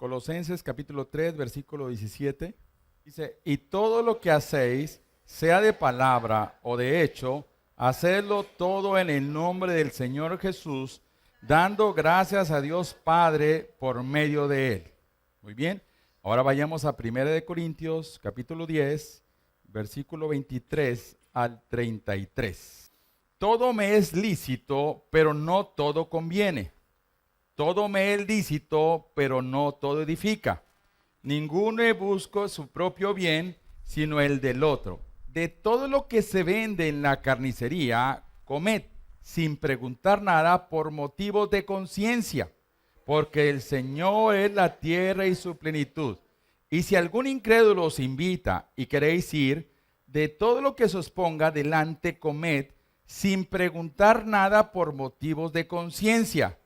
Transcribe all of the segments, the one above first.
Colosenses capítulo 3, versículo 17. Dice, y todo lo que hacéis, sea de palabra o de hecho, hacedlo todo en el nombre del Señor Jesús, dando gracias a Dios Padre por medio de Él. Muy bien, ahora vayamos a 1 de Corintios capítulo 10, versículo 23 al 33. Todo me es lícito, pero no todo conviene. Todo me es lícito, pero no todo edifica. Ninguno busca su propio bien, sino el del otro. De todo lo que se vende en la carnicería, comed, sin preguntar nada por motivos de conciencia, porque el Señor es la tierra y su plenitud. Y si algún incrédulo os invita y queréis ir, de todo lo que se os ponga delante, comed, sin preguntar nada por motivos de conciencia.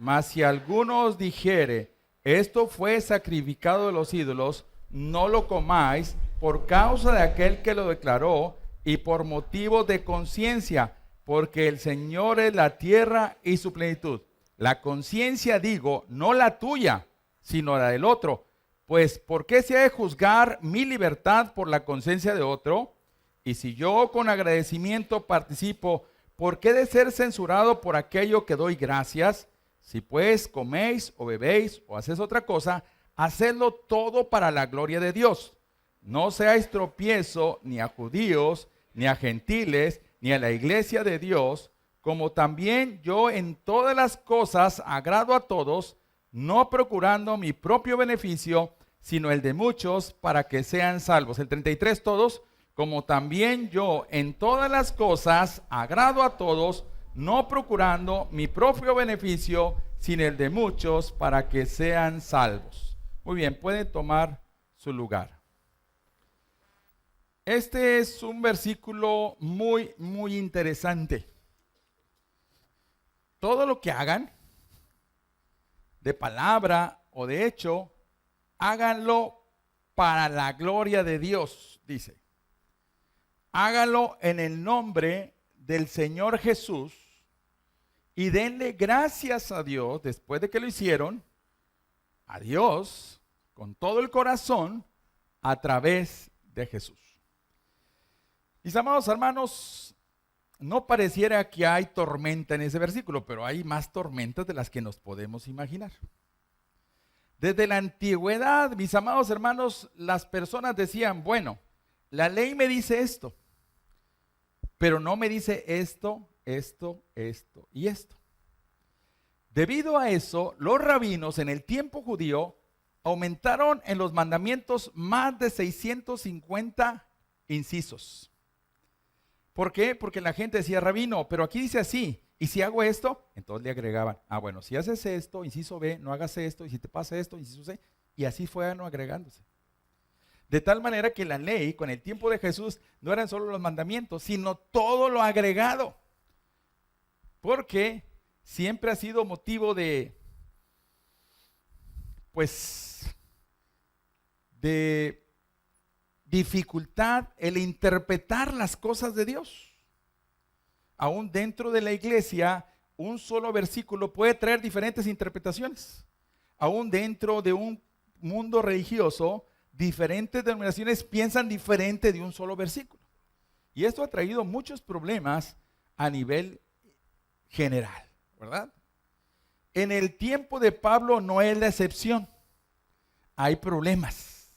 Mas si alguno os dijere, esto fue sacrificado de los ídolos, no lo comáis por causa de aquel que lo declaró y por motivos de conciencia, porque el Señor es la tierra y su plenitud. La conciencia, digo, no la tuya, sino la del otro. Pues, ¿por qué se ha de juzgar mi libertad por la conciencia de otro? Y si yo con agradecimiento participo, ¿por qué de ser censurado por aquello que doy gracias? Si pues coméis o bebéis o hacéis otra cosa, hacedlo todo para la gloria de Dios. No seáis tropiezo ni a judíos, ni a gentiles, ni a la iglesia de Dios, como también yo en todas las cosas agrado a todos, no procurando mi propio beneficio, sino el de muchos, para que sean salvos. El 33 todos, como también yo en todas las cosas agrado a todos, no procurando mi propio beneficio, sino el de muchos, para que sean salvos. Muy bien, pueden tomar su lugar. Este es un versículo muy interesante. Todo lo que hagan, de palabra o de hecho, háganlo para la gloria de Dios, dice. Háganlo en el nombre del Señor Jesús y denle gracias a Dios después de que lo hicieron, a Dios, con todo el corazón, a través de Jesús. Mis amados hermanos, no pareciera que hay tormenta en ese versículo, pero hay más tormentas de las que nos podemos imaginar. Desde la antigüedad, mis amados hermanos, las personas decían, bueno, la ley me dice esto, pero no me dice esto y esto. Debido a eso, los rabinos en el tiempo judío aumentaron en los mandamientos más de 650 incisos. ¿Por qué? Porque la gente decía, rabino, pero aquí dice así, y si hago esto, entonces le agregaban, bueno, si haces esto, inciso B, no hagas esto, y si te pasa esto, inciso C, y así fueron agregándose. De tal manera que la ley, con el tiempo de Jesús, no eran solo los mandamientos, sino todo lo agregado. Porque siempre ha sido motivo de dificultad el interpretar las cosas de Dios. Aún dentro de la iglesia, un solo versículo puede traer diferentes interpretaciones. Aún dentro de un mundo religioso, diferentes denominaciones piensan diferente de un solo versículo. Y esto ha traído muchos problemas a nivel general, ¿verdad? En el tiempo de Pablo no es la excepción. Hay problemas.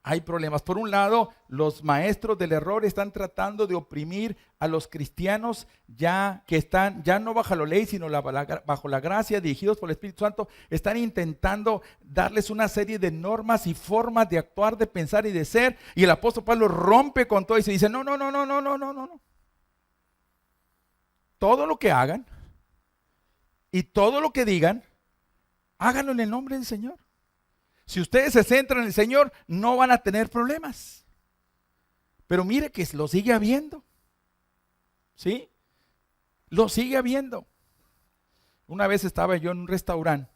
Hay problemas. Por un lado, los maestros del error están tratando de oprimir a los cristianos ya que están, ya no bajo la ley, sino bajo la gracia, dirigidos por el Espíritu Santo. Están intentando darles una serie de normas y formas de actuar, de pensar y de ser. Y el apóstol Pablo rompe con todo y se dice, no. Todo lo que hagan y todo lo que digan, háganlo en el nombre del Señor. Si ustedes se centran en el Señor, no van a tener problemas. Pero mire que lo sigue habiendo. ¿Sí? Lo sigue habiendo. Una vez estaba yo en un restaurante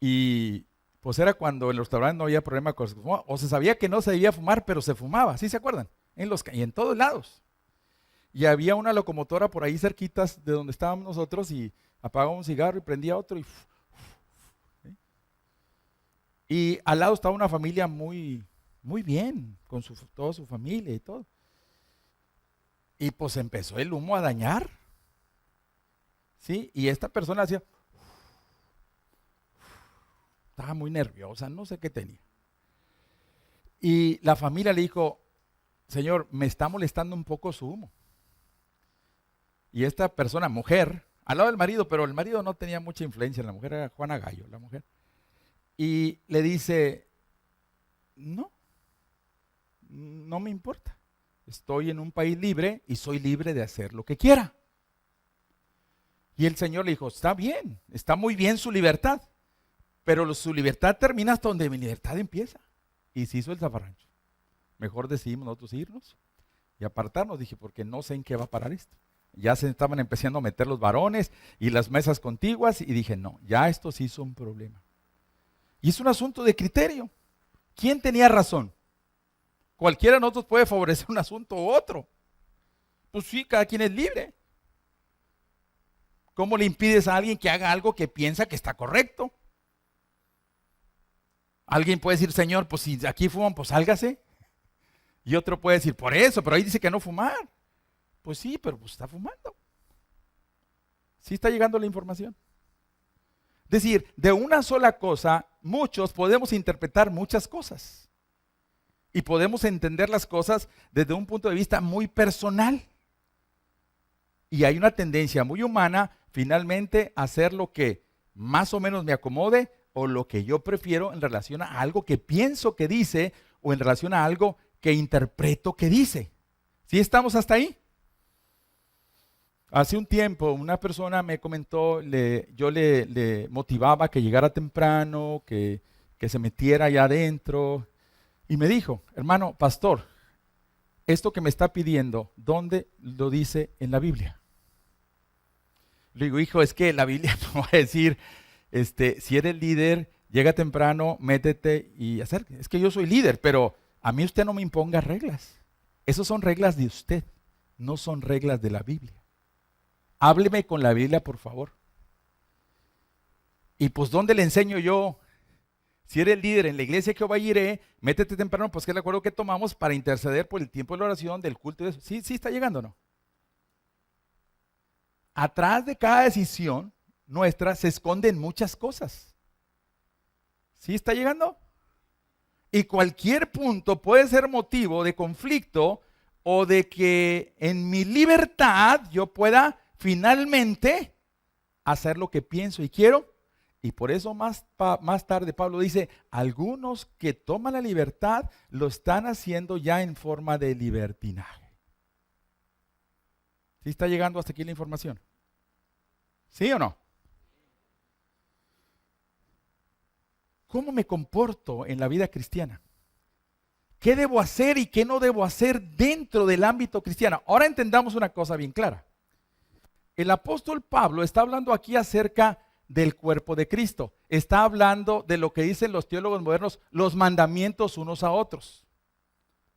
y pues era cuando en el restaurante no había problema con o se sabía que no se debía fumar, pero se fumaba, ¿sí se acuerdan? Y en todos lados. Y había una locomotora por ahí cerquitas de donde estábamos nosotros y apagaba un cigarro y prendía otro y ¿sí? Y al lado estaba una familia muy, muy bien, con toda su familia y todo. Y pues empezó el humo a dañar, ¿sí? Y esta persona hacía, estaba muy nerviosa, no sé qué tenía. Y la familia le dijo, Señor, me está molestando un poco su humo. Y esta persona, mujer, al lado del marido, pero el marido no tenía mucha influencia en la mujer, era Juana Gallo, la mujer. Y le dice, no, no me importa. Estoy en un país libre y soy libre de hacer lo que quiera. Y el Señor le dijo, está bien, está muy bien su libertad, pero su libertad termina hasta donde mi libertad empieza. Y se hizo el zafarrancho. Mejor decidimos nosotros irnos y apartarnos, dije, porque no sé en qué va a parar esto. Ya se estaban empezando a meter los varones y las mesas contiguas y dije, no, ya esto sí es un problema. Y es un asunto de criterio. ¿Quién tenía razón? Cualquiera de nosotros puede favorecer un asunto u otro. Pues sí, cada quien es libre. ¿Cómo le impides a alguien que haga algo que piensa que está correcto? Alguien puede decir, Señor, pues si aquí fuman, pues sálgase. Y otro puede decir, por eso, pero ahí dice que no fumar. Pues sí, pero pues está fumando. Sí está llegando la información. Es decir, de una sola cosa, muchos podemos interpretar muchas cosas. Y podemos entender las cosas desde un punto de vista muy personal. Y hay una tendencia muy humana, finalmente, a hacer lo que más o menos me acomode o lo que yo prefiero en relación a algo que pienso que dice o en relación a algo que interpreto que dice. ¿Sí estamos hasta ahí? Hace un tiempo una persona me comentó, yo le motivaba que llegara temprano, que se metiera allá adentro. Y me dijo, hermano, pastor, esto que me está pidiendo, ¿dónde lo dice en la Biblia? Le digo, hijo, es que la Biblia no va a decir, si eres líder, llega temprano, métete y acércate. Es que yo soy líder, pero a mí usted no me imponga reglas. Esas son reglas de usted, no son reglas de la Biblia. Hábleme con la Biblia, por favor. Y pues, ¿dónde le enseño yo? Si eres líder en la iglesia que Jehová iré, métete temprano, pues que es el acuerdo que tomamos para interceder por el tiempo de la oración, del culto y de eso. Sí, sí está llegando, ¿o no? Atrás de cada decisión nuestra se esconden muchas cosas. ¿Sí está llegando? Y cualquier punto puede ser motivo de conflicto o de que en mi libertad yo pueda finalmente hacer lo que pienso y quiero. Y por eso más tarde Pablo dice, algunos que toman la libertad lo están haciendo ya en forma de libertinaje. ¿Sí está llegando hasta aquí la información? ¿Sí o no? ¿Cómo me comporto en la vida cristiana? ¿Qué debo hacer y qué no debo hacer dentro del ámbito cristiano? Ahora entendamos una cosa bien clara. El apóstol Pablo está hablando aquí acerca del cuerpo de Cristo. Está hablando de lo que dicen los teólogos modernos, los mandamientos unos a otros.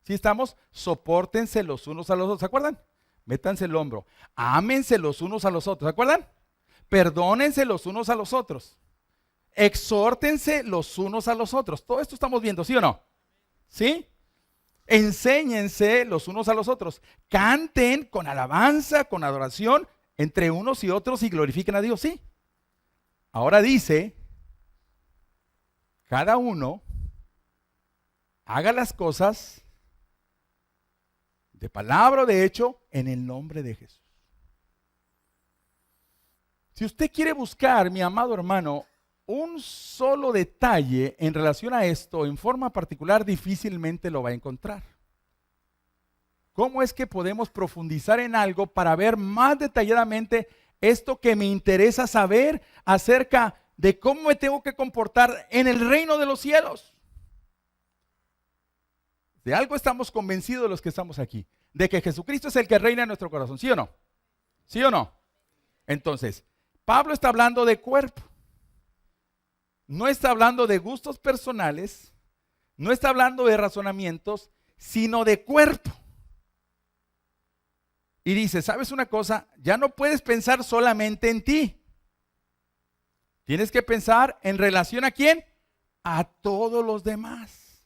¿Sí estamos? Sopórtense los unos a los otros. ¿Se acuerdan? Métanse el hombro. Ámense los unos a los otros. ¿Se acuerdan? Perdónense los unos a los otros. Exhórtense los unos a los otros. Todo esto estamos viendo, ¿sí o no? ¿Sí? Enséñense los unos a los otros. Canten con alabanza, con adoración entre unos y otros y glorifiquen a Dios, ¿sí? Ahora dice, cada uno haga las cosas de palabra o de hecho en el nombre de Jesús. Si usted quiere buscar, mi amado hermano, un solo detalle en relación a esto en forma particular, difícilmente lo va a encontrar. ¿Cómo es que podemos profundizar en algo para ver más detalladamente esto que me interesa saber acerca de cómo me tengo que comportar en el reino de los cielos? De algo estamos convencidos los que estamos aquí, de que Jesucristo es el que reina en nuestro corazón, ¿sí o no? ¿Sí o no? Entonces, Pablo está hablando de cuerpo. No está hablando de gustos personales, no está hablando de razonamientos, sino de cuerpo. Y dice, ¿sabes una cosa? Ya no puedes pensar solamente en ti. Tienes que pensar en relación a quién? a todos los demás.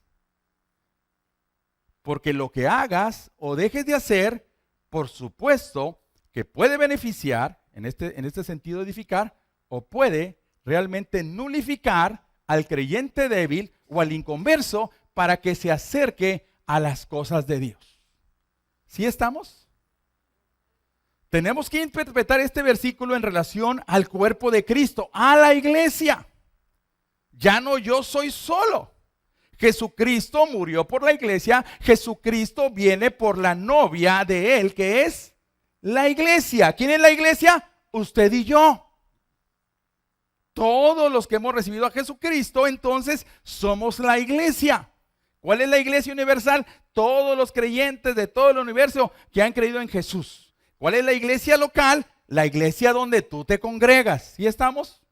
Porque lo que hagas o dejes de hacer, por supuesto, que puede beneficiar, en este sentido edificar, o puede realmente nulificar al creyente débil o al inconverso para que se acerque a las cosas de Dios. ¿Sí estamos? Tenemos que interpretar este versículo en relación al cuerpo de Cristo, a la iglesia. Ya no yo soy solo. Jesucristo murió por la iglesia, Jesucristo viene por la novia de él, que es la iglesia. ¿Quién es la iglesia? Usted y yo. Todos los que hemos recibido a Jesucristo, entonces somos la iglesia. ¿Cuál es la iglesia universal? Todos los creyentes de todo el universo que han creído en Jesús. ¿Cuál es la iglesia local? La iglesia donde tú te congregas. ¿Sí estamos?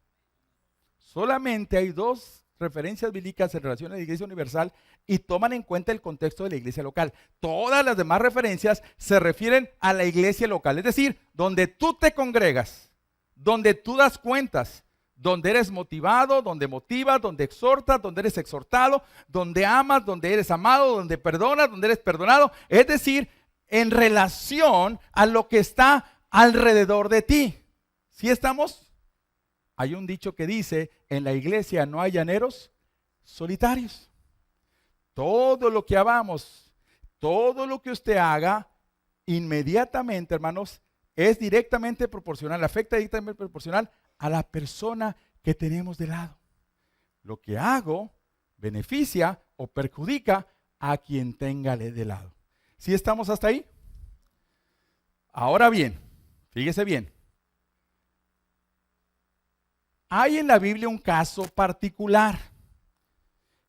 Solamente hay dos referencias bíblicas en relación a la iglesia universal y toman en cuenta el contexto de la iglesia local. Todas las demás referencias se refieren a la iglesia local, es decir, donde tú te congregas, donde tú das cuentas, donde eres motivado, donde motivas, donde exhortas, donde eres exhortado, donde amas, donde eres amado, donde perdonas, donde eres perdonado. Es decir, en relación a lo que está alrededor de ti. ¿Sí estamos? Hay un dicho que dice, en la iglesia no hay llaneros solitarios. Todo lo que hagamos, todo lo que usted haga, inmediatamente, hermanos, es directamente proporcional, afecta directamente proporcional a la persona que tenemos de lado. Lo que hago beneficia o perjudica a quien tenga de lado. ¿Sí estamos hasta ahí? Ahora bien, fíjese bien. Hay en la Biblia un caso particular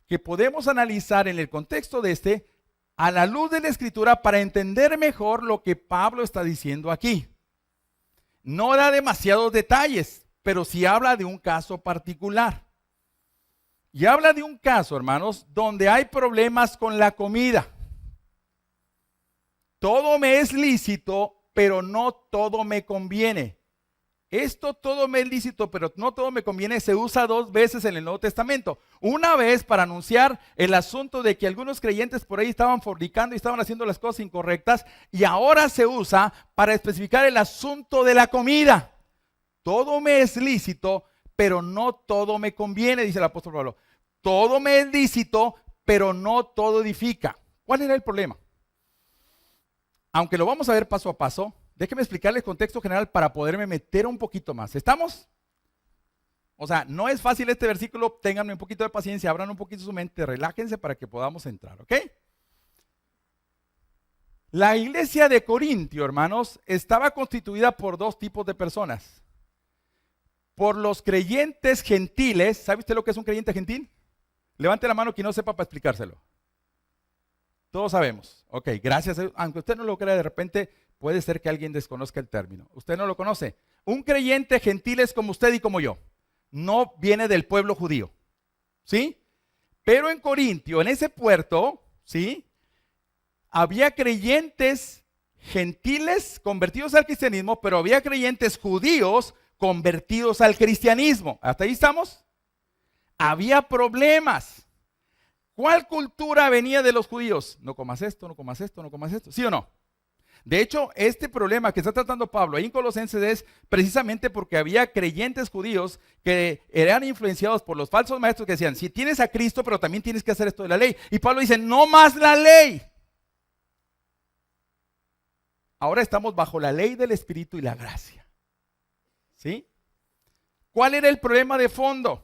que podemos analizar en el contexto de a la luz de la Escritura para entender mejor lo que Pablo está diciendo aquí. No da demasiados detalles, pero sí habla de un caso particular. Y habla de un caso, hermanos, donde hay problemas con la comida. Todo me es lícito, pero no todo me conviene. Esto todo me es lícito, pero no todo me conviene, se usa dos veces en el Nuevo Testamento. Una vez para anunciar el asunto de que algunos creyentes por ahí estaban fornicando y estaban haciendo las cosas incorrectas, y ahora se usa para especificar el asunto de la comida. Todo me es lícito, pero no todo me conviene, dice el apóstol Pablo. Todo me es lícito, pero no todo edifica. ¿Cuál era el problema? Aunque lo vamos a ver paso a paso, déjeme explicarles el contexto general para poderme meter un poquito más. ¿Estamos? O sea, no es fácil este versículo, ténganme un poquito de paciencia, abran un poquito su mente, relájense para que podamos entrar, ¿ok? La iglesia de Corintio, hermanos, estaba constituida por dos tipos de personas. Por los creyentes gentiles. ¿Sabe usted lo que es un creyente gentil? Levante la mano quien no sepa para explicárselo. Todos sabemos. Ok, gracias. Aunque usted no lo crea, de repente puede ser que alguien desconozca el término. Usted no lo conoce. Un creyente gentil es como usted y como yo. No viene del pueblo judío. ¿Sí? Pero en Corintio, en ese puerto, ¿sí? Había creyentes gentiles convertidos al cristianismo, pero había creyentes judíos convertidos al cristianismo. ¿Hasta ahí estamos? Había problemas. ¿Cuál cultura venía de los judíos? No comas esto, no comas esto, no comas esto. ¿Sí o no? De hecho, este problema que está tratando Pablo ahí en Colosenses es precisamente porque había creyentes judíos que eran influenciados por los falsos maestros que decían, si tienes a Cristo, pero también tienes que hacer esto de la ley. Y Pablo dice, no más la ley. Ahora estamos bajo la ley del Espíritu y la gracia. ¿Sí? ¿Cuál era el problema de fondo?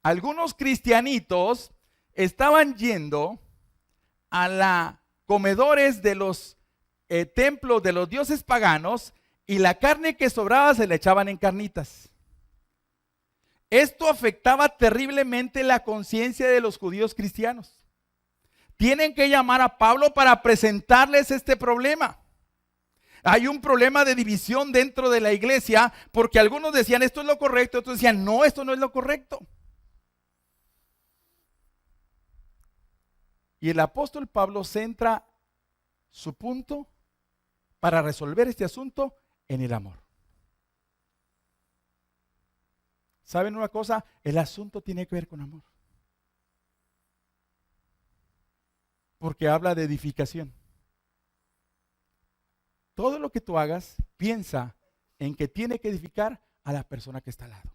Algunos cristianitos estaban yendo a los comedores de los templos de los dioses paganos y la carne que sobraba se la echaban en carnitas. Esto afectaba terriblemente la conciencia de los judíos cristianos. Tienen que llamar a Pablo para presentarles este problema. Hay un problema de división dentro de la iglesia porque algunos decían esto es lo correcto, otros decían no, esto no es lo correcto. Y el apóstol Pablo centra su punto para resolver este asunto en el amor. ¿Saben una cosa? El asunto tiene que ver con amor. Porque habla de edificación. Todo lo que tú hagas, piensa en que tiene que edificar a la persona que está al lado.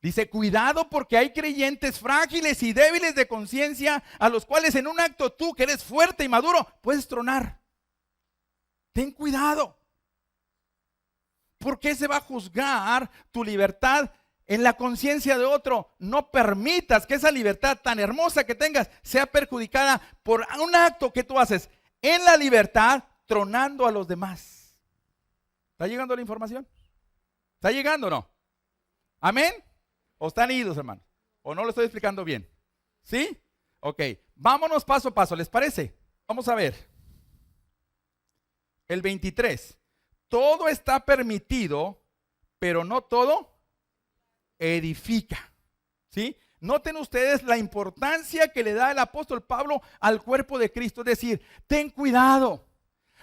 Dice, cuidado porque hay creyentes frágiles y débiles de conciencia a los cuales en un acto tú, que eres fuerte y maduro, puedes tronar. Ten cuidado. ¿Por qué se va a juzgar tu libertad en la conciencia de otro? No permitas que esa libertad tan hermosa que tengas sea perjudicada por un acto que tú haces en la libertad, tronando a los demás. ¿Está llegando la información? ¿Está llegando o no? ¿Amén? ¿O están idos, hermanos? ¿O no lo estoy explicando bien? ¿Sí? Ok, vámonos paso a paso, ¿les parece? Vamos a ver. El 23. Todo está permitido, pero no todo edifica. ¿Sí? Noten ustedes la importancia que le da el apóstol Pablo al cuerpo de Cristo. Es decir, ten cuidado.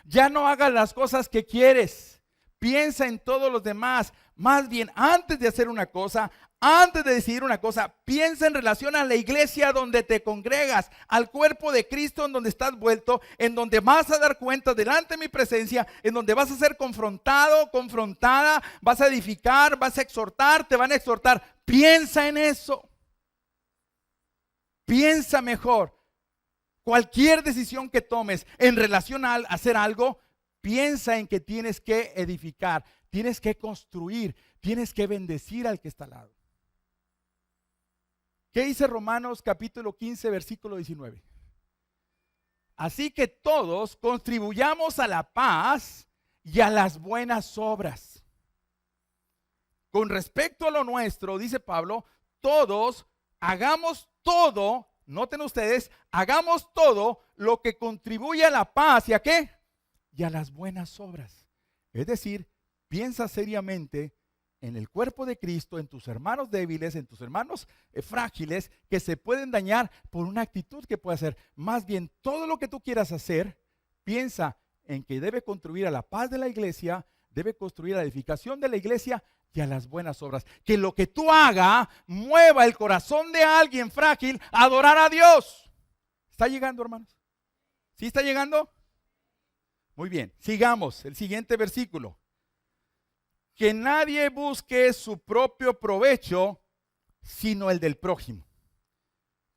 Ya no hagas las cosas que quieres. Piensa en todos los demás. Más bien, antes de hacer una cosa, antes de decidir una cosa, piensa en relación a la iglesia donde te congregas, al cuerpo de Cristo en donde estás vuelto, en donde vas a dar cuenta delante de mi presencia, en donde vas a ser confrontado, confrontada, vas a edificar, vas a exhortar, te van a exhortar. Piensa en eso. Piensa mejor. Cualquier decisión que tomes en relación a hacer algo, piensa en que tienes que edificar, tienes que construir, tienes que bendecir al que está al lado. ¿Qué dice Romanos capítulo 15, versículo 19? Así que todos contribuyamos a la paz y a las buenas obras. Con respecto a lo nuestro, dice Pablo, todos hagamos todo, noten ustedes, hagamos todo lo que contribuye a la paz. ¿Y a qué? Y a las buenas obras. Es decir, piensa seriamente en el cuerpo de Cristo, en tus hermanos débiles, en tus hermanos frágiles, que se pueden dañar por una actitud que puede hacer. Más bien, todo lo que tú quieras hacer, piensa en que debe contribuir a la paz de la iglesia, debe construir a la edificación de la iglesia y a las buenas obras. Que lo que tú hagas mueva el corazón de alguien frágil a adorar a Dios. ¿Está llegando, hermanos? ¿Sí está llegando? Muy bien, sigamos. El siguiente versículo. Que nadie busque su propio provecho, sino el del prójimo.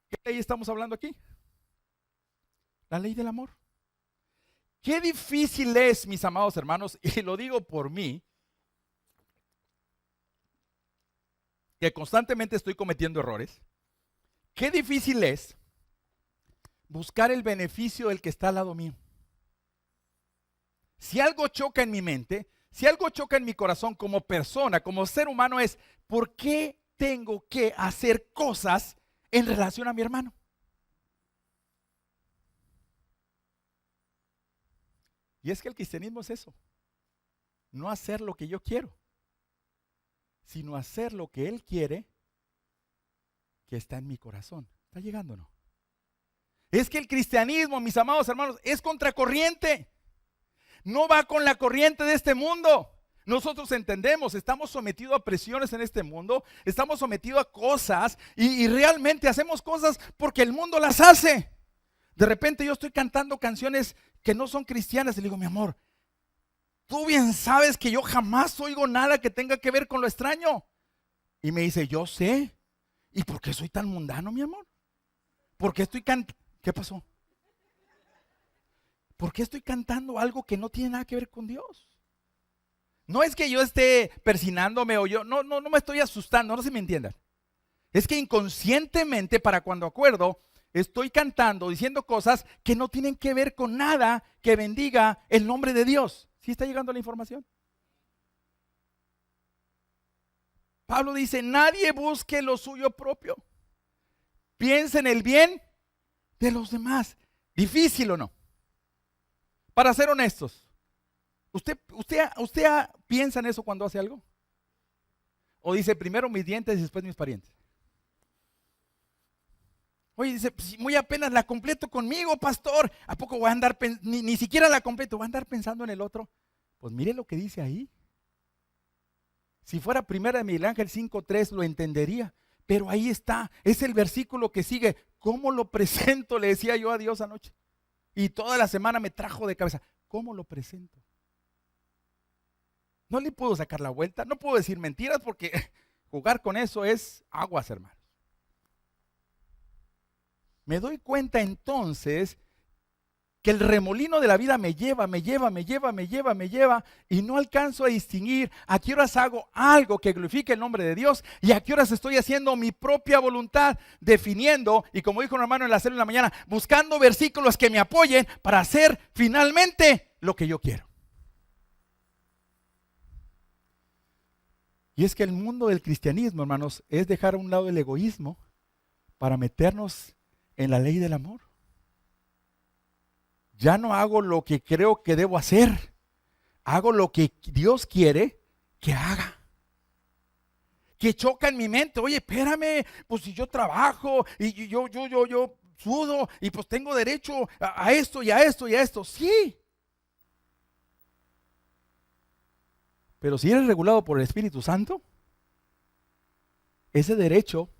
¿Qué ley estamos hablando aquí? La ley del amor. Qué difícil es, mis amados hermanos, y lo digo por mí, que constantemente estoy cometiendo errores. Qué difícil es buscar el beneficio del que está al lado mío. Si algo choca en mi mente, si algo choca en mi corazón como persona, como ser humano, es ¿por qué tengo que hacer cosas en relación a mi hermano? Y es que el cristianismo es eso. No hacer lo que yo quiero, sino hacer lo que Él quiere, que está en mi corazón. ¿Está llegando o no? Es que el cristianismo, mis amados hermanos, es contracorriente. No va con la corriente de este mundo. Nosotros entendemos, estamos sometidos a presiones en este mundo, estamos sometidos a cosas y realmente hacemos cosas porque el mundo las hace. De repente yo estoy cantando canciones que no son cristianas y le digo, mi amor, tú bien sabes que yo jamás oigo nada que tenga que ver con lo extraño. Y me dice, yo sé. ¿Y por qué soy tan mundano, mi amor? ¿Por qué estoy cantando? ¿Qué pasó? ¿Por qué estoy cantando algo que no tiene nada que ver con Dios? No es que yo esté persinándome o yo, no me estoy asustando, no se me entiendan. Es que inconscientemente, para cuando acuerdo, estoy cantando, diciendo cosas que no tienen que ver con nada que bendiga el nombre de Dios. ¿Sí está llegando la información? Pablo dice, nadie busque lo suyo propio. Piensa en el bien de los demás. ¿Difícil o no? Para ser honestos, ¿usted piensa en eso cuando hace algo? ¿O dice primero mis dientes y después mis parientes? Oye, dice, pues, muy apenas la completo conmigo, pastor. ¿A poco voy a andar, ni siquiera la completo, voy a andar pensando en el otro? Pues mire lo que dice ahí. Si fuera primera de Miguel Ángel 5:3 lo entendería. Pero ahí está, es el versículo que sigue. ¿Cómo lo presento? Le decía yo a Dios anoche. Y toda la semana me trajo de cabeza. ¿Cómo lo presento? No le puedo sacar la vuelta, no puedo decir mentiras porque jugar con eso es aguas, hermanos. Me doy cuenta entonces que el remolino de la vida me lleva y no alcanzo a distinguir a qué horas hago algo que glorifique el nombre de Dios y a qué horas estoy haciendo mi propia voluntad, definiendo, y como dijo un hermano en la célula en la mañana, buscando versículos que me apoyen para hacer finalmente lo que yo quiero. Y es que el mundo del cristianismo, hermanos, es dejar a un lado el egoísmo para meternos en la ley del amor. Ya no hago lo que creo que debo hacer. Hago lo que Dios quiere que haga. Que choca en mi mente. Oye, espérame, pues si yo trabajo y yo sudo y pues tengo derecho a esto y a esto y a esto. Sí. Pero si eres regulado por el Espíritu Santo, ese derecho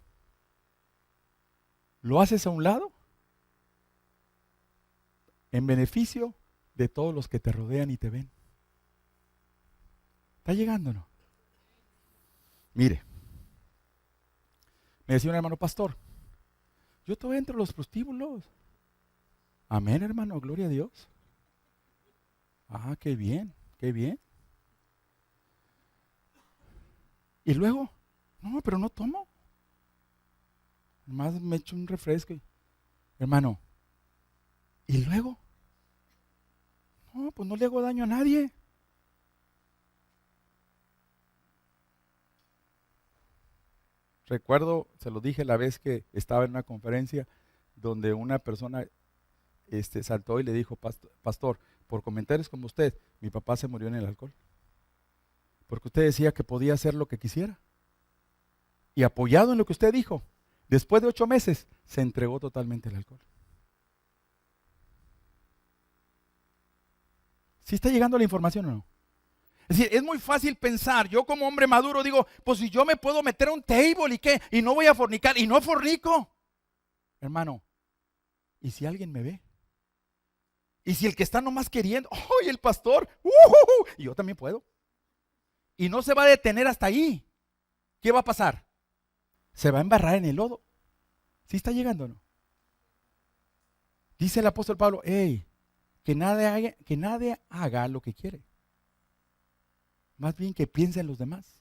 lo haces a un lado en beneficio de todos los que te rodean y te ven. ¿Está llegando o no? Mire, me decía un hermano pastor, yo estoy entre los prostíbulos. Amén, hermano, gloria a Dios. Ah, qué bien, qué bien. Y luego, no, pero no tomo. Nomás me echo un refresco. Hermano, ¿y luego? No, pues no le hago daño a nadie. Recuerdo, se lo dije la vez que estaba en una conferencia donde una persona saltó y le dijo, pastor, por comentarios como usted, mi papá se murió en el alcohol. Porque usted decía que podía hacer lo que quisiera. Y apoyado en lo que usted dijo, después de 8 meses, se entregó totalmente al alcohol. ¿Sí está llegando la información o no? Es decir, es muy fácil pensar, yo como hombre maduro digo, pues si yo me puedo meter a un table y qué, y no voy a fornicar, y no fornico. Hermano, ¿y si alguien me ve? ¿Y si el que está nomás queriendo, ¡ay, el pastor! Y yo también puedo. Y no se va a detener hasta ahí. ¿Qué va a pasar? Se va a embarrar en el lodo. ¿Sí está llegando o no? Dice el apóstol Pablo, hey, que nadie haga lo que quiere. Más bien que piense en los demás.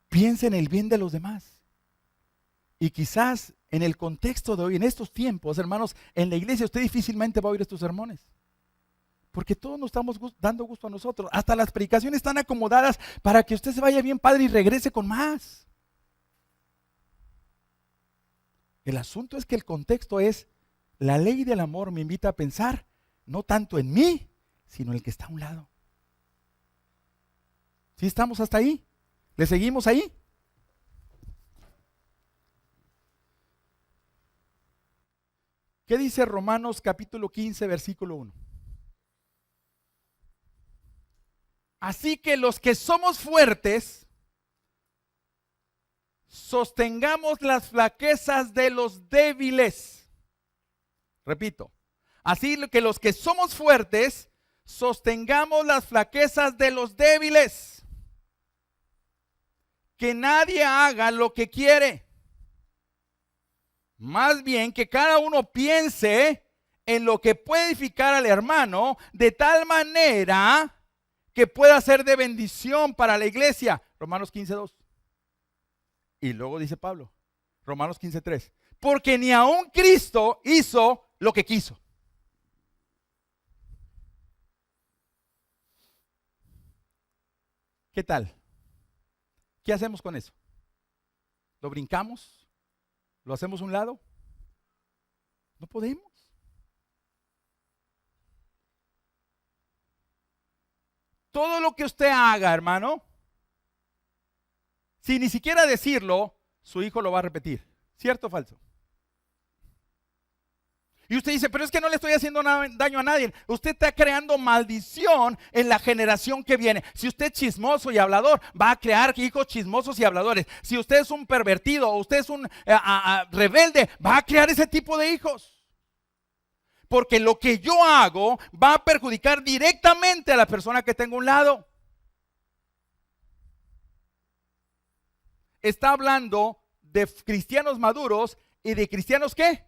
Piense en el bien de los demás. Y quizás en el contexto de hoy, en estos tiempos, hermanos, en la iglesia usted difícilmente va a oír estos sermones. Porque todos nos estamos dando gusto a nosotros. Hasta las predicaciones están acomodadas para que usted se vaya bien padre y regrese con más. El asunto es que el contexto es, la ley del amor me invita a pensar no tanto en mí, sino en el que está a un lado. ¿Sí estamos hasta ahí? ¿Le seguimos ahí? ¿Qué dice Romanos capítulo 15, versículo 1? Así que los que somos fuertes, sostengamos las flaquezas de los débiles. Repito, así que los que somos fuertes, sostengamos las flaquezas de los débiles. Que nadie haga lo que quiere. Más bien que cada uno piense en lo que puede edificar al hermano, de tal manera que pueda ser de bendición para la iglesia. Romanos 15:2. Y luego dice Pablo, Romanos 15:3. Porque ni aun Cristo hizo lo que quiso. ¿Qué tal? ¿Qué hacemos con eso? ¿Lo brincamos? ¿Lo hacemos a un lado? No podemos. Todo lo que usted haga, hermano, sin ni siquiera decirlo, su hijo lo va a repetir. ¿Cierto o falso? Y usted dice, pero es que no le estoy haciendo daño a nadie. Usted está creando maldición en la generación que viene. Si usted es chismoso y hablador, va a crear hijos chismosos y habladores. Si usted es un pervertido o usted es un rebelde, va a crear ese tipo de hijos. Porque lo que yo hago va a perjudicar directamente a la persona que tengo a un lado. Está hablando de cristianos maduros y de cristianos ¿qué?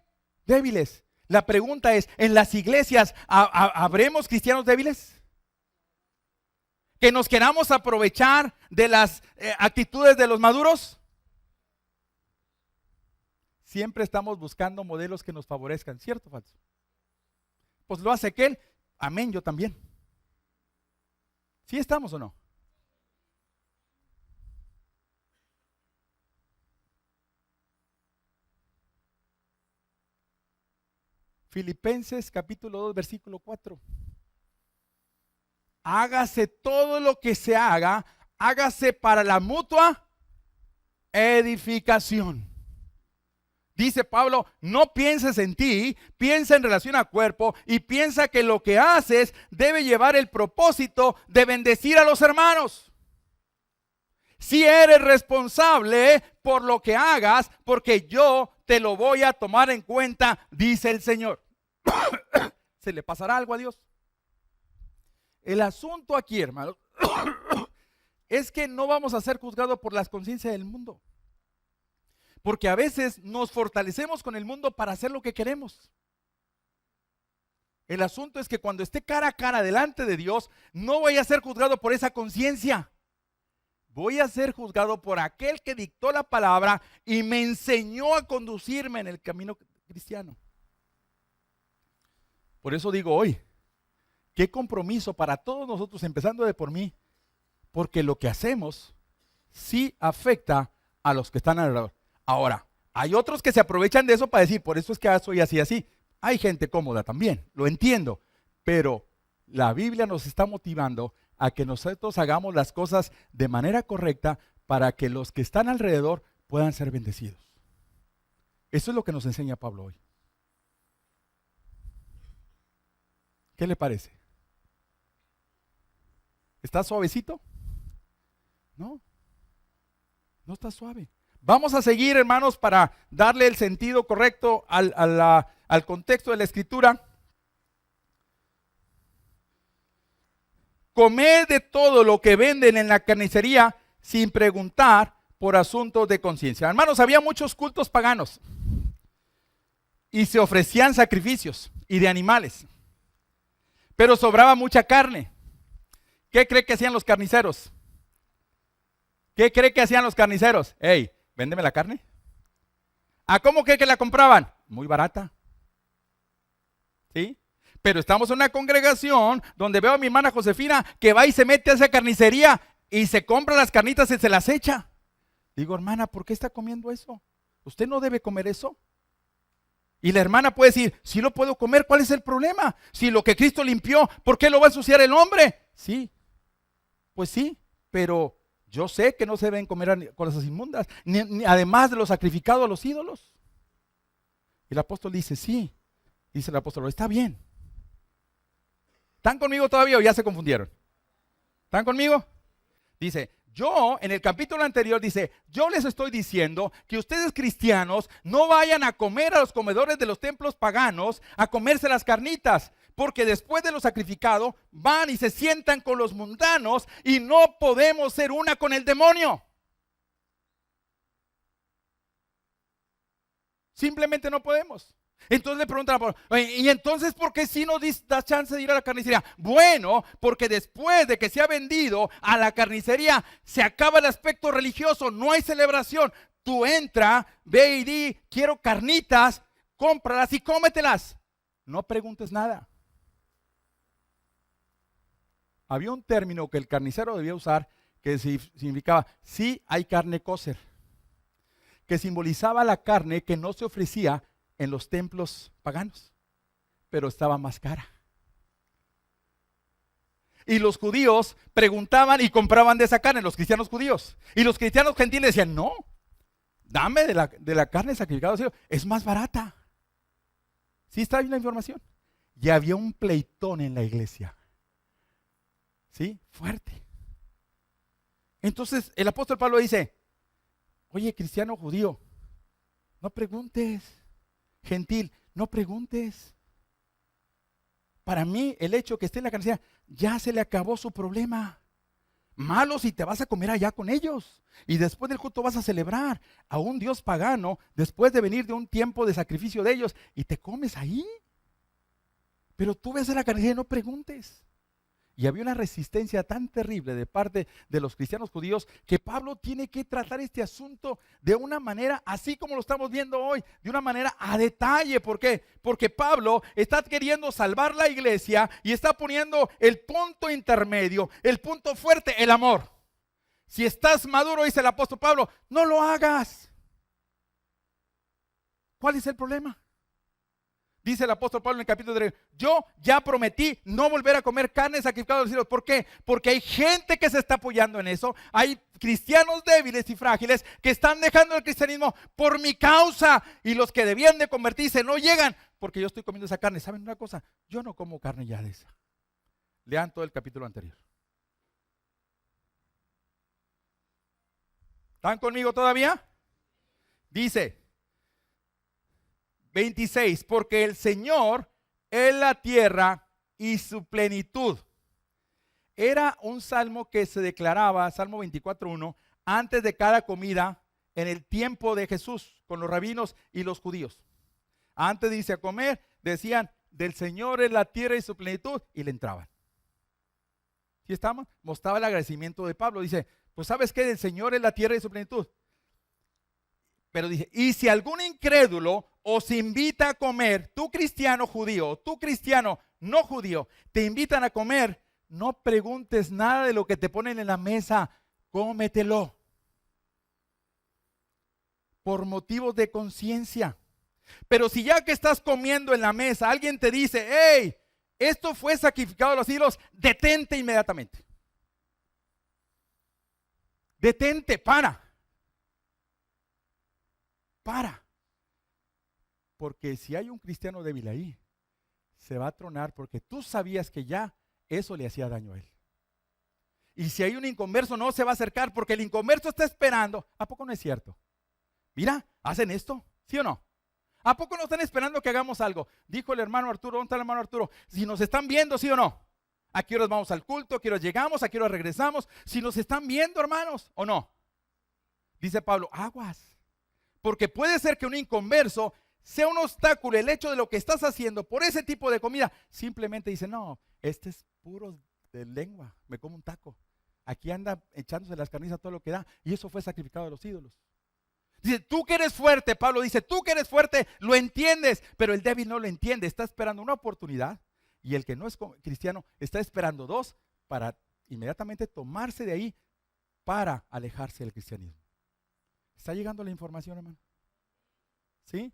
Débiles. La pregunta es, ¿en las iglesias habremos cristianos débiles? ¿Que nos queramos aprovechar de las actitudes de los maduros? Siempre estamos buscando modelos que nos favorezcan, ¿cierto o falso? Pues lo hace aquel, amén, yo también. ¿Sí estamos o no? Filipenses capítulo 2, versículo 4. Hágase todo lo que se haga, hágase para la mutua edificación. Dice Pablo, no pienses en ti, piensa en relación al cuerpo y piensa que lo que haces debe llevar el propósito de bendecir a los hermanos. Si eres responsable por lo que hagas, porque yo te lo voy a tomar en cuenta, dice el Señor. ¿Se le pasará algo a Dios? El asunto aquí, hermanos, es que no vamos a ser juzgados por las conciencias del mundo. Porque a veces nos fortalecemos con el mundo para hacer lo que queremos. El asunto es que cuando esté cara a cara delante de Dios, no voy a ser juzgado por esa conciencia. Voy a ser juzgado por aquel que dictó la palabra y me enseñó a conducirme en el camino cristiano. Por eso digo hoy, qué compromiso para todos nosotros, empezando de por mí, porque lo que hacemos sí afecta a los que están alrededor. Ahora, hay otros que se aprovechan de eso para decir, por eso es que soy así, así. Hay gente cómoda también, lo entiendo, pero la Biblia nos está motivando a que nosotros hagamos las cosas de manera correcta para que los que están alrededor puedan ser bendecidos. Eso es lo que nos enseña Pablo hoy. ¿Qué le parece? ¿Está suavecito? No, no está suave. Vamos a seguir, hermanos, para darle el sentido correcto al contexto de la escritura. Comed de todo lo que venden en la carnicería sin preguntar por asuntos de conciencia. Hermanos, había muchos cultos paganos y se ofrecían sacrificios y de animales, pero sobraba mucha carne. ¿Qué cree que hacían los carniceros? ¿Qué cree que hacían los carniceros? Hey, véndeme la carne. ¿A cómo cree que la compraban? Muy barata. ¿Sí? Pero estamos en una congregación donde veo a mi hermana Josefina que va y se mete a esa carnicería y se compra las carnitas y se las echa. Digo, hermana, ¿por qué está comiendo eso? Usted no debe comer eso. Y la hermana puede decir, si lo puedo comer, ¿cuál es el problema? Si lo que Cristo limpió, ¿por qué lo va a ensuciar el hombre? Sí, pues sí, pero yo sé que no se deben comer cosas inmundas, ni además de lo sacrificado a los ídolos. Y el apóstol dice, sí, dice el apóstol, está bien. ¿Están conmigo todavía o ya se confundieron? ¿Están conmigo? Dice, yo en el capítulo anterior dice, yo les estoy diciendo que ustedes cristianos no vayan a comer a los comedores de los templos paganos, a comerse las carnitas, porque después de lo sacrificado van y se sientan con los mundanos y no podemos ser una con el demonio. Simplemente no podemos. Entonces le preguntan a Pablo, ¿y entonces por qué sí nos da chance de ir a la carnicería? Bueno, porque después de que se ha vendido a la carnicería, se acaba el aspecto religioso, no hay celebración. Tú entra, ve y di, quiero carnitas, cómpralas y cómetelas. No preguntes nada. Había un término que el carnicero debía usar que significaba, sí hay carne kosher, que simbolizaba la carne que no se ofrecía en los templos paganos, pero estaba más cara. Y los judíos preguntaban y compraban de esa carne, los cristianos judíos. Y los cristianos gentiles decían, no, dame de la carne sacrificada, es más barata. ¿Sí está bien la información? Y había un pleitón en la iglesia. ¿Sí? Fuerte. Entonces el apóstol Pablo dice, oye, cristiano judío, no preguntes. Gentil, no preguntes. Para mí, el hecho que esté en la carnicería, ya se le acabó su problema. Malo si te vas a comer allá con ellos. Y después del culto vas a celebrar a un Dios pagano, después de venir de un tiempo de sacrificio de ellos, y te comes ahí. Pero tú ves a la carnicería y no preguntes. Y había una resistencia tan terrible de parte de los cristianos judíos que Pablo tiene que tratar este asunto de una manera, así como lo estamos viendo hoy, de una manera a detalle. ¿Por qué? Porque Pablo está queriendo salvar la iglesia y está poniendo el punto intermedio, el punto fuerte, el amor. Si estás maduro, dice el apóstol Pablo, no lo hagas. ¿Cuál es el problema? Dice el apóstol Pablo en el capítulo 3, yo ya prometí no volver a comer carne sacrificada a los ídolos. ¿Por qué? Porque hay gente que se está apoyando en eso. Hay cristianos débiles y frágiles que están dejando el cristianismo por mi causa. Y los que debían de convertirse no llegan porque yo estoy comiendo esa carne. ¿Saben una cosa? Yo no como carne ya de esa. Lean todo el capítulo anterior. ¿Están conmigo todavía? Dice 26, porque el Señor es la tierra y su plenitud. Era un salmo que se declaraba, Salmo 24:1, antes de cada comida en el tiempo de Jesús, con los rabinos y los judíos. Antes de irse a comer, decían, del Señor es la tierra y su plenitud, y le entraban. ¿Sí estamos? Mostraba el agradecimiento de Pablo. Dice, pues ¿sabes qué? Del Señor es la tierra y su plenitud. Pero dice, y si algún incrédulo os invita a comer, tú cristiano judío, tú cristiano no judío, te invitan a comer, no preguntes nada de lo que te ponen en la mesa, cómetelo. Por motivos de conciencia. Pero si ya que estás comiendo en la mesa, alguien te dice, hey, esto fue sacrificado a los ídolos, detente inmediatamente. Detente, para. Porque si hay un cristiano débil ahí, se va a tronar porque tú sabías que ya eso le hacía daño a él. Y si hay un inconverso, no se va a acercar porque el inconverso está esperando. ¿A poco no es cierto? Mira, ¿hacen esto? ¿Sí o no? ¿A poco no están esperando que hagamos algo? Dijo el hermano Arturo, ¿dónde está el hermano Arturo? Si nos están viendo, ¿sí o no? ¿A qué horas vamos al culto? ¿A qué horas llegamos? ¿A qué horas regresamos? Si nos están viendo, hermanos, ¿o no? Dice Pablo, aguas. Porque puede ser que un inconverso sea un obstáculo el hecho de lo que estás haciendo por ese tipo de comida. Simplemente dice, no, este es puro de lengua, me como un taco. Aquí anda echándose las carnizas todo lo que da. Y eso fue sacrificado a los ídolos. Dice, tú que eres fuerte, Pablo dice, tú que eres fuerte, lo entiendes. Pero el débil no lo entiende, está esperando una oportunidad. Y el que no es cristiano está esperando dos para inmediatamente tomarse de ahí para alejarse del cristianismo. ¿Está llegando la información, hermano? ¿Sí?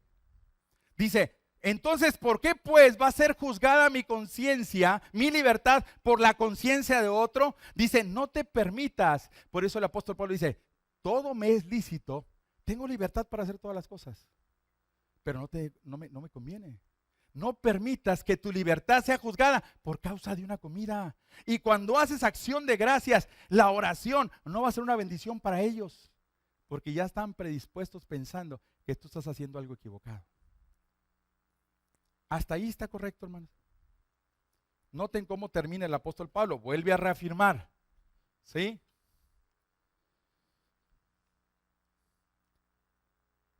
Dice, entonces, ¿por qué pues va a ser juzgada mi conciencia, mi libertad, por la conciencia de otro? Dice, no te permitas. Por eso el apóstol Pablo dice, todo me es lícito, tengo libertad para hacer todas las cosas, pero no me conviene. No permitas que tu libertad sea juzgada por causa de una comida. Y cuando haces acción de gracias, la oración no va a ser una bendición para ellos. Porque ya están predispuestos pensando que tú estás haciendo algo equivocado. Hasta ahí está correcto, hermanos. Noten cómo termina el apóstol Pablo. Vuelve a reafirmar. ¿Sí?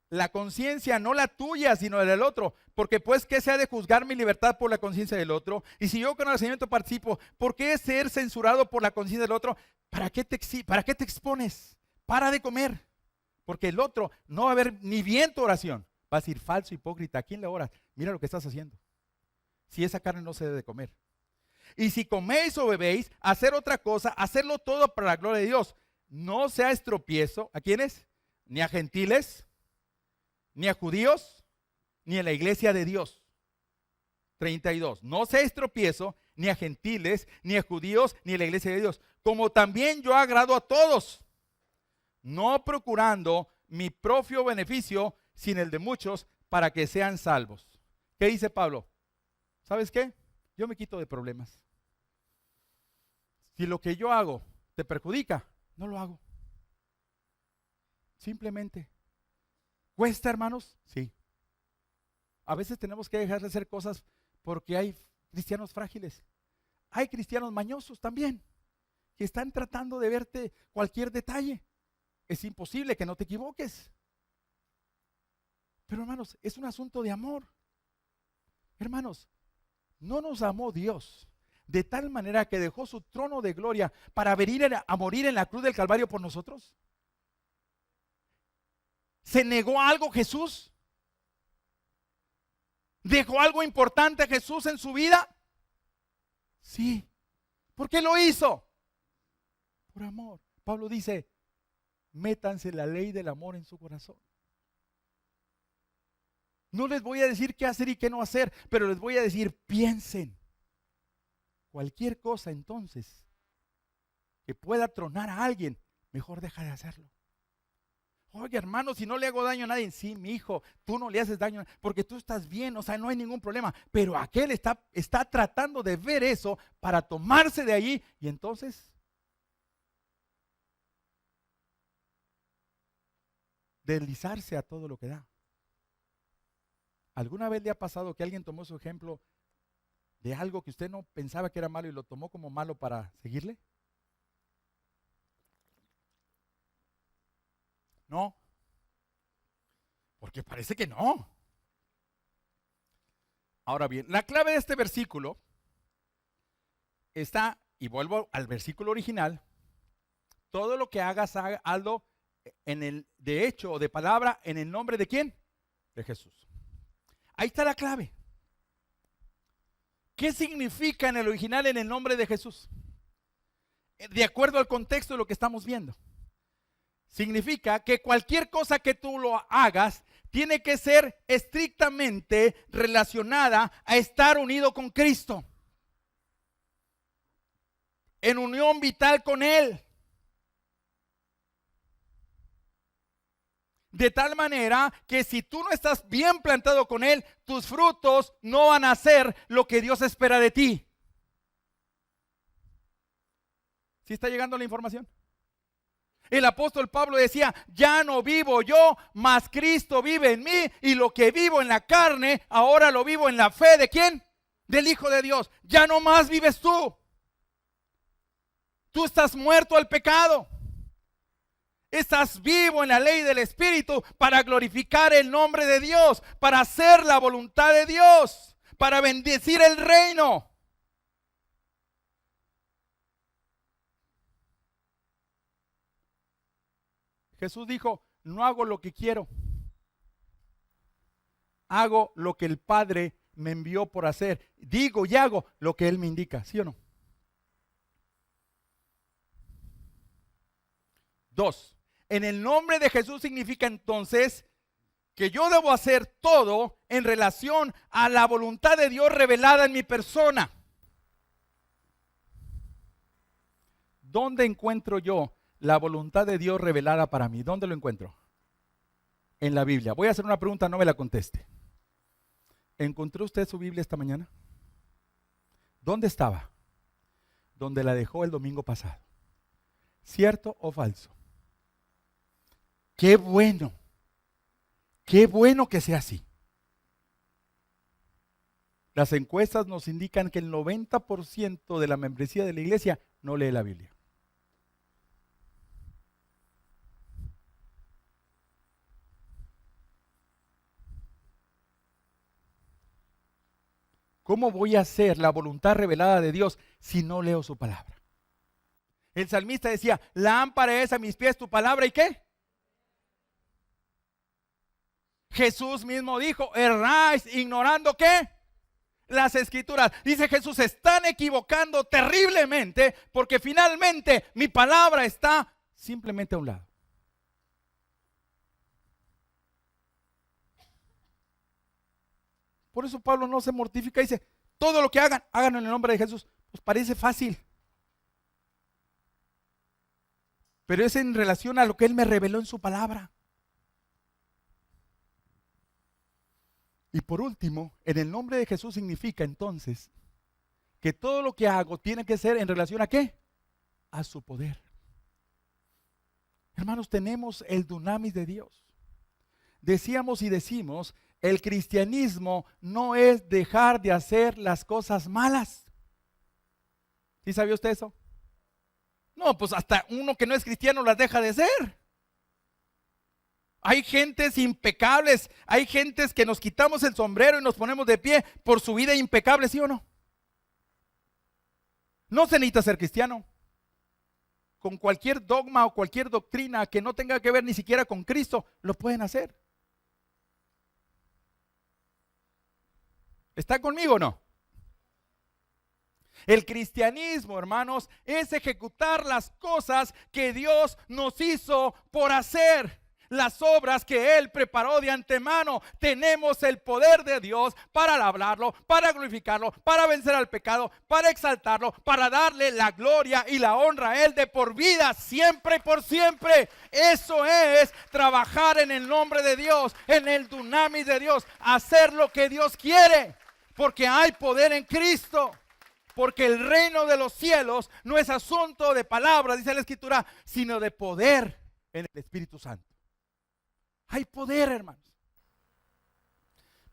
La conciencia, no la tuya, sino la del otro. Porque pues, ¿qué se ha de juzgar mi libertad por la conciencia del otro? Y si yo con conocimiento participo, ¿por qué ser censurado por la conciencia del otro? ¿Para qué te expones? Para de comer. Porque el otro no va a ver ni bien tu oración. Va a decir, falso, hipócrita, ¿a quién le oras? Mira lo que estás haciendo. Si esa carne no se debe de comer. Y si coméis o bebéis, hacer otra cosa, hacerlo todo para la gloria de Dios. No sea estropiezo. ¿A quiénes? Ni a gentiles, ni a judíos, ni a la iglesia de Dios. 32. No sea estropiezo, ni a gentiles, ni a judíos, ni a la iglesia de Dios. Como también yo agrado a todos, no procurando mi propio beneficio, sino el de muchos, para que sean salvos. ¿Qué dice Pablo? ¿Sabes qué? Yo me quito de problemas. Si lo que yo hago te perjudica, no lo hago. Simplemente. ¿Cuesta, hermanos? Sí. A veces tenemos que dejar de hacer cosas porque hay cristianos frágiles. Hay cristianos mañosos también, que están tratando de verte cualquier detalle. Es imposible que no te equivoques. Pero hermanos, es un asunto de amor. Hermanos, no nos amó Dios de tal manera que dejó su trono de gloria para venir a morir en la cruz del Calvario por nosotros. ¿Se negó a algo Jesús? ¿Dejó algo importante Jesús en su vida? Sí. ¿Por qué lo hizo? Por amor. Pablo dice, métanse la ley del amor en su corazón. No les voy a decir qué hacer y qué no hacer, pero les voy a decir, piensen. Cualquier cosa entonces que pueda tronar a alguien, mejor deja de hacerlo. Oye, hermano, si no le hago daño a nadie, sí, mi hijo, tú no le haces daño porque tú estás bien, o sea, no hay ningún problema. Pero aquel está tratando de ver eso para tomarse de allí y entonces deslizarse a todo lo que da. ¿Alguna vez le ha pasado que alguien tomó su ejemplo de algo que usted no pensaba que era malo y lo tomó como malo para seguirle? No, porque parece que no. Ahora bien, la clave de este versículo está, y vuelvo al versículo original, todo lo que hagas, hazlo de hecho o de palabra, en el nombre de ¿quién? De Jesús. Ahí está la clave. ¿Qué significa en el original en el nombre de Jesús? De acuerdo al contexto de lo que estamos viendo. Significa que cualquier cosa que tú lo hagas tiene que ser estrictamente relacionada a estar unido con Cristo. En unión vital con Él. De tal manera que si tú no estás bien plantado con Él, tus frutos no van a ser lo que Dios espera de ti. ¿Sí está llegando la información? El apóstol Pablo decía, ya no vivo yo, mas Cristo vive en mí, y lo que vivo en la carne, ahora lo vivo en la fe ¿de quién? Del Hijo de Dios. Ya no más vives tú. Tú estás muerto al pecado. Estás vivo en la ley del Espíritu para glorificar el nombre de Dios, para hacer la voluntad de Dios, para bendecir el reino. Jesús dijo, no hago lo que quiero, hago lo que el Padre me envió por hacer. Digo y hago lo que Él me indica, ¿sí o no? 2. En el nombre de Jesús significa entonces que yo debo hacer todo en relación a la voluntad de Dios revelada en mi persona. ¿Dónde encuentro yo la voluntad de Dios revelada para mí? ¿Dónde lo encuentro? En la Biblia. Voy a hacer una pregunta, no me la conteste. ¿Encontró usted su Biblia esta mañana? ¿Dónde estaba? Donde la dejó el domingo pasado. ¿Cierto o falso? Qué bueno que sea así. Las encuestas nos indican que el 90% de la membresía de la iglesia no lee la Biblia. ¿Cómo voy a hacer la voluntad revelada de Dios si no leo su palabra? El salmista decía, lámpara es a mis pies tu palabra, ¿y qué? Jesús mismo dijo, erráis ignorando ¿qué? Las escrituras. Dice Jesús, se están equivocando terriblemente porque finalmente mi palabra está simplemente a un lado. Por eso Pablo no se mortifica y dice, todo lo que hagan, háganlo en el nombre de Jesús. Pues parece fácil. Pero es en relación a lo que Él me reveló en su palabra. Y por último, en el nombre de Jesús significa entonces que todo lo que hago tiene que ser en relación ¿a qué? A su poder. Hermanos, tenemos el dunamis de Dios. Decíamos y decimos, el cristianismo no es dejar de hacer las cosas malas. ¿Sí sabía usted eso? No, pues hasta uno que no es cristiano las deja de ser. Hay gentes impecables, hay gentes que nos quitamos el sombrero y nos ponemos de pie por su vida impecable, ¿sí o no? No se necesita ser cristiano. Con cualquier dogma o cualquier doctrina que no tenga que ver ni siquiera con Cristo, lo pueden hacer. ¿Está conmigo o no? El cristianismo, hermanos, es ejecutar las cosas que Dios nos hizo por hacer. Las obras que Él preparó de antemano. Tenemos el poder de Dios para alabarlo, para glorificarlo, para vencer al pecado, para exaltarlo, para darle la gloria y la honra a Él de por vida, siempre y por siempre. Eso es trabajar en el nombre de Dios, en el dunamis de Dios, hacer lo que Dios quiere, porque hay poder en Cristo. Porque el reino de los cielos no es asunto de palabras, dice la Escritura, sino de poder en el Espíritu Santo. Hay poder, hermanos,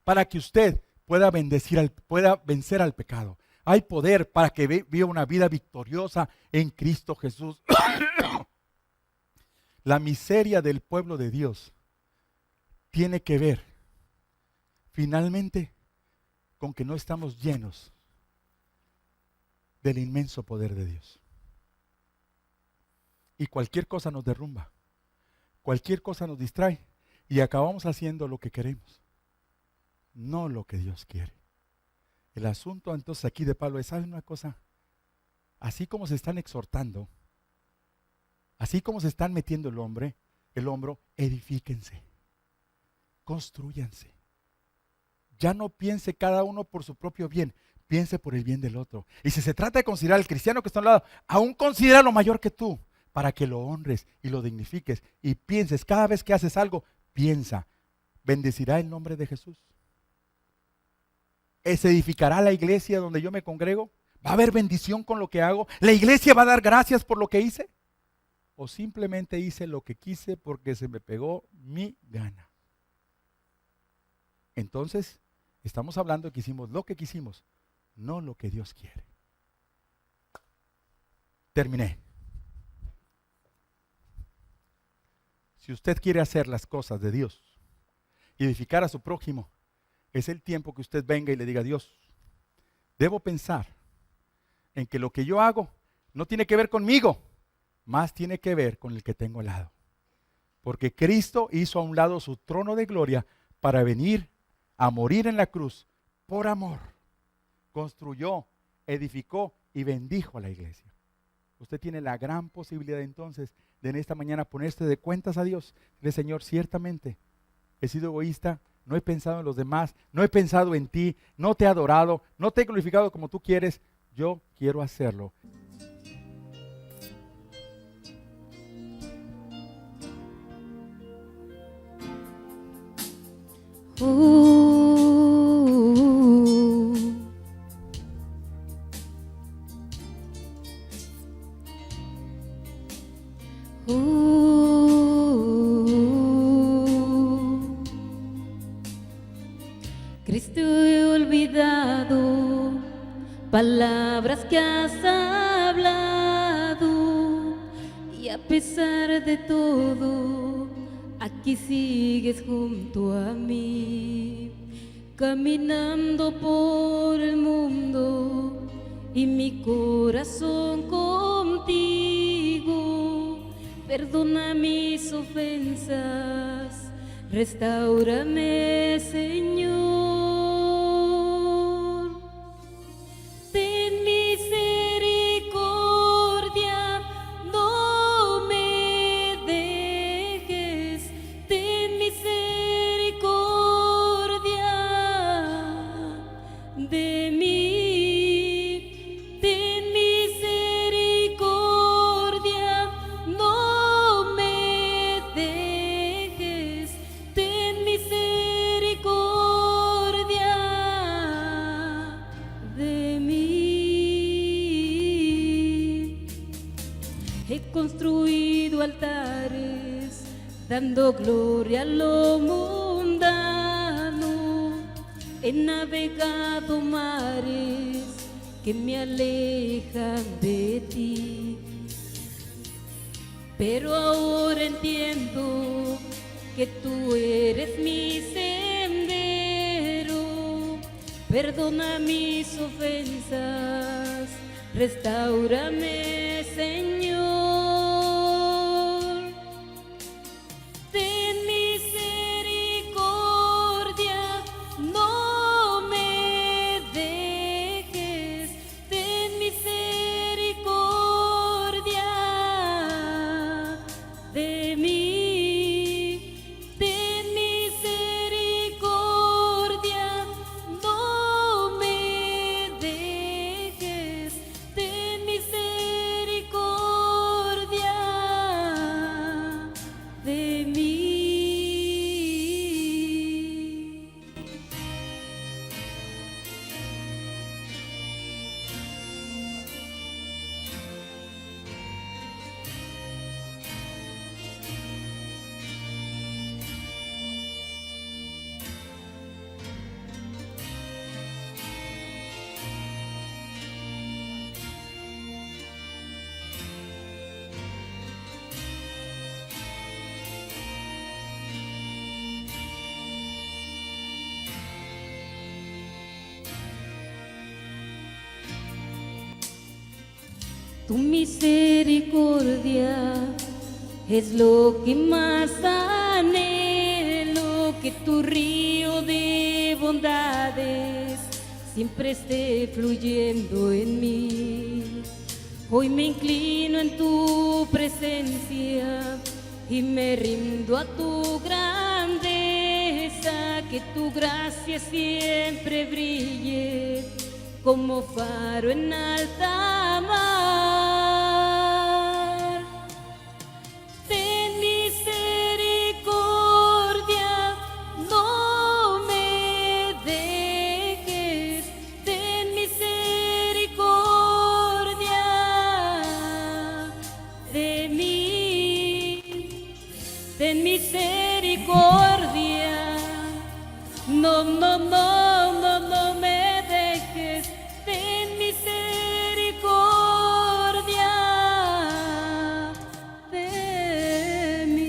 para que usted pueda vencer al pecado. Hay poder para que viva una vida victoriosa en Cristo Jesús. La miseria del pueblo de Dios tiene que ver, finalmente, con que no estamos llenos del inmenso poder de Dios. Y cualquier cosa nos derrumba, cualquier cosa nos distrae y acabamos haciendo lo que queremos, no lo que Dios quiere. El asunto entonces aquí de Pablo es, ¿saben una cosa? Así como se están exhortando, así como se están metiendo el hombro, edifíquense, constrúyanse. Ya no piense cada uno por su propio bien, piense por el bien del otro. Y si se trata de considerar al cristiano que está a un lado, aún considera lo mayor que tú, para que lo honres y lo dignifiques. Y pienses, cada vez que haces algo, piensa, ¿bendecirá el nombre de Jesús? ¿Se edificará la iglesia donde yo me congrego? ¿Va a haber bendición con lo que hago? ¿La iglesia va a dar gracias por lo que hice? ¿O simplemente hice lo que quise porque se me pegó mi gana? Entonces, estamos hablando de que hicimos lo que quisimos, no lo que Dios quiere. Terminé. Si usted quiere hacer las cosas de Dios y edificar a su prójimo, es el tiempo que usted venga y le diga a Dios, debo pensar en que lo que yo hago no tiene que ver conmigo, más tiene que ver con el que tengo al lado. Porque Cristo hizo a un lado su trono de gloria para venir a morir en la cruz por amor. Construyó, edificó y bendijo a la iglesia. Usted tiene la gran posibilidad entonces de en esta mañana ponerse de cuentas a Dios. Dile, Señor, ciertamente he sido egoísta, no he pensado en los demás, no he pensado en ti, no te he adorado, no te he glorificado como tú quieres. Yo quiero hacerlo. Cristo, he olvidado palabras que has hablado, y a pesar de todo, aquí sigues junto a mí, caminando por el mundo y mi corazón contigo. Perdona mis ofensas, restáurame, Señor. Ten misericordia, no me dejes. Ten misericordia de mí. Ten misericordia, no me dejes. Ten misericordia He construido altares, dando gloria a lo mundano. He navegado mares que me alejan de ti. Pero ahora entiendo que tú eres mi sendero. Perdona mis ofensas, restáurame, Señor. Ten misericordia, no me dejes. Ten misericordia de mí. Ten misericordia, no me dejes. Ten misericordia de mí. Tu misericordia es lo que más anhelo, que tu río de bondades siempre esté fluyendo en mí. Hoy me inclino en tu presencia y me rindo a tu grandeza, que tu gracia siempre brille como faro en alta mar. Ten misericordia, no me dejes. Ten misericordia de mí. Ten misericordia, no me dejes. Ten misericordia de mí.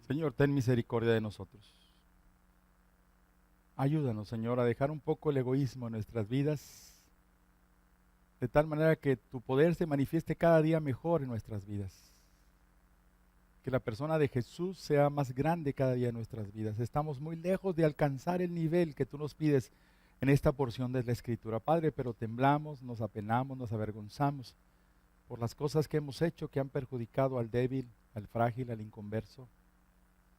Señor, ten misericordia de nosotros. Ayúdanos, Señor, a dejar un poco el egoísmo en nuestras vidas, de tal manera que tu poder se manifieste cada día mejor en nuestras vidas. Que la persona de Jesús sea más grande cada día en nuestras vidas. Estamos muy lejos de alcanzar el nivel que tú nos pides en esta porción de la Escritura, Padre, pero temblamos, nos apenamos, nos avergonzamos por las cosas que hemos hecho que han perjudicado al débil, al frágil, al inconverso.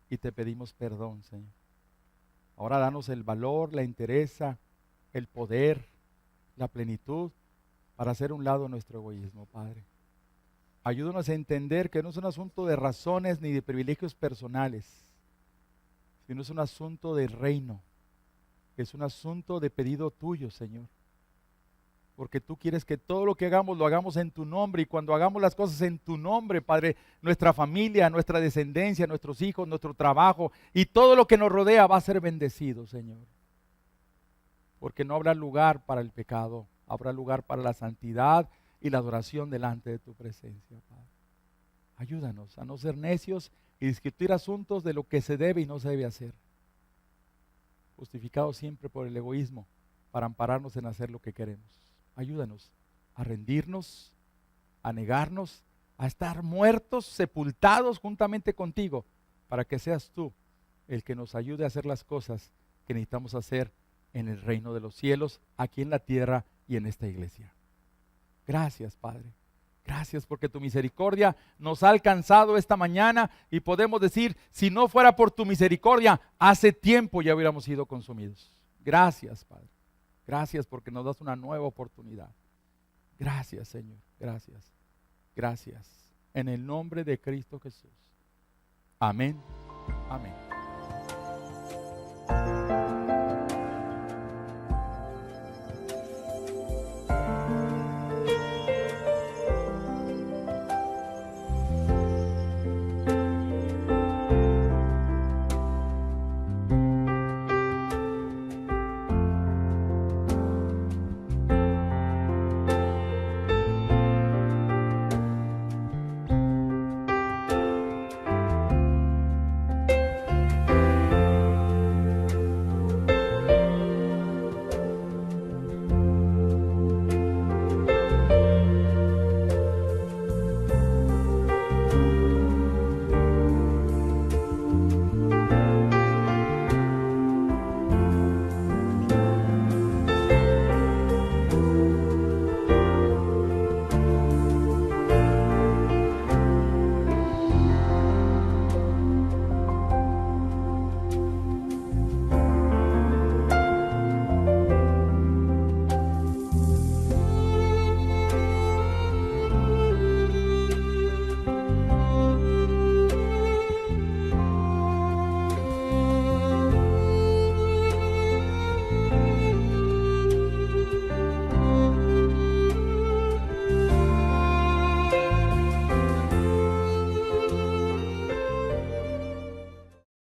Y te pedimos perdón, Señor. Ahora danos el valor, la entereza, el poder, la plenitud para hacer un lado nuestro egoísmo, Padre. Ayúdanos a entender que no es un asunto de razones ni de privilegios personales, sino es un asunto del reino. Es un asunto de pedido tuyo, Señor. Porque tú quieres que todo lo que hagamos lo hagamos en tu nombre, y cuando hagamos las cosas en tu nombre, Padre, nuestra familia, nuestra descendencia, nuestros hijos, nuestro trabajo y todo lo que nos rodea va a ser bendecido, Señor. Porque no habrá lugar para el pecado, habrá lugar para la santidad y la adoración delante de tu presencia, Padre. Ayúdanos a no ser necios y discutir asuntos de lo que se debe y no se debe hacer, justificados siempre por el egoísmo para ampararnos en hacer lo que queremos. Ayúdanos a rendirnos, a negarnos, a estar muertos, sepultados juntamente contigo, para que seas tú el que nos ayude a hacer las cosas que necesitamos hacer en el reino de los cielos, aquí en la tierra y en esta iglesia. Gracias, Padre. Gracias porque tu misericordia nos ha alcanzado esta mañana y podemos decir, si no fuera por tu misericordia, hace tiempo ya hubiéramos sido consumidos. Gracias, Padre. Gracias porque nos das una nueva oportunidad. Gracias, Señor. Gracias. Gracias. En el nombre de Cristo Jesús. Amén. Amén.